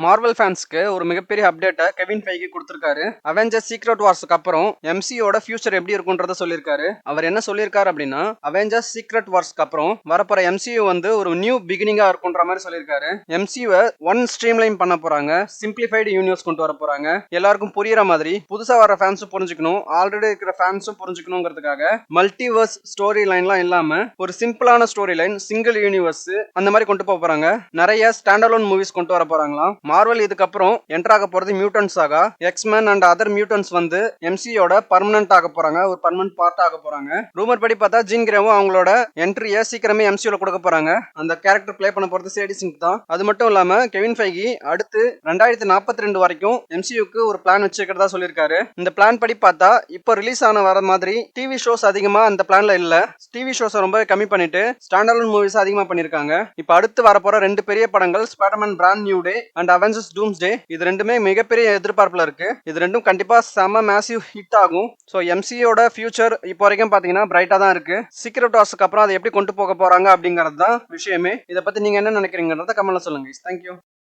Marvel ஃபேன்ஸ்க்கு ஒரு மிகப்பெரிய அப்டேட்டை கெவின் ஃபைகி கொடுத்திருக்காரு. அவெஞ்சர்ஸ் சீக்ரெட் வார்ஸ்க்கு அப்புறம் எம்சியோட ஃபியூச்சர் எப்படி இருக்கும்ன்றத சொல்லியிருக்காரு. அவர் என்ன சொல்லியிருக்காரு அப்படின்னா, அவெஞ்சர்ஸ் சீக்ரெட் வார்ஸ்க்கு அப்புறம் வரப்போற எம்சியூ வந்து ஒரு நியூ பிகினிங்கா இருக்குன்ற மாதிரி சொல்லியிருக்காரு. எம்சியூவை ஒன் ஸ்ட்ரீம்லைன் பண்ண போறாங்க, சிம்பிளிஃபைடு யூனிவர்ஸ் கொண்டு வர போறாங்க, எல்லாருக்கும் புரியுற மாதிரி, புதுசா வர ஃபேன்ஸும் புரிஞ்சுக்கணும், ஆல்ரெடி இருக்கிற ஃபேன்ஸும் புரிஞ்சுக்கணுங்கிறதுக்காக மல்டிவர்ஸ் ஸ்டோரி லைன்லாம் இல்லாம ஒரு சிம்பிளான ஸ்டோரி லைன், சிங்கிள் யூனிவர்ஸ் அந்த மாதிரி கொண்டு போக போறாங்க. நிறைய ஸ்டாண்டலோன் மூவிஸ் கொண்டு வர போறாங்களாம். மார்வல் இதுக்கப்புறம் என்டர் ஆக போறது மியூட்டன்ஸ் ஆகா, எக்ஸ்மேன் அண்ட் அதர் மியூட்டன்ஸ் வந்து எம்சியோட பர்மனன்ட் ஆக போறாங்க, ஒரு பர்மனன்ட் பார்ட் ஆக போறாங்க. ரூமர் படி பார்த்தா ஜீன் கிரேவும் அவங்களோட என்ட்ரியை சீக்கிரமே எம்சியோல கொடுக்க போறாங்க. அந்த கேரக்டர் பிளே பண்ண போறது சேடி சிங் தான். அது மட்டும் இல்லாம கெவின் ஃபைகி அடுத்து 2042 வரைக்கும் எம்சியூக்கு ஒரு பிளான் வச்சிருக்கிறதா சொல்லியிருக்காரு. இந்த பிளான் படி பார்த்தா இப்போ ரிலீஸ் ஆன வர மாதிரி டிவி ஷோஸ் அதிகமா அந்த பிளான்ல இல்ல. டிவி ஷோஸ் ரொம்ப கம்மி பண்ணிட்டு ஸ்டாண்டலோன் மூவிஸ் அதிகமா பண்ணிருக்காங்க. இப்போ அடுத்து வரப்போற 2 பெரிய படங்கள் Spiderman brand new day and Avengers Doomsday. இது ரெண்டுமே மிகப்பெரிய எதிர்பார்ப்புல இருக்கு. இது ரெண்டும் கண்டிப்பா செம மேசிவ் ஹிட் ஆகும். ஸோ எம்சியோட ஃபியூச்சர் இப்போ வரைக்கும் பாத்தீங்கன்னா பிரைட்டா தான் இருக்கு. சீக்ரெட் வார்ஸ்க்கு அப்புறம் அதை எப்படி கொண்டு போக போறாங்க அப்படிங்கிறது தான் விஷயமே. இதை பத்தி நீங்க என்ன நினைக்கிறீங்கன்றத கமெண்ட்ல சொல்லுங்க. தேங்க்யூ.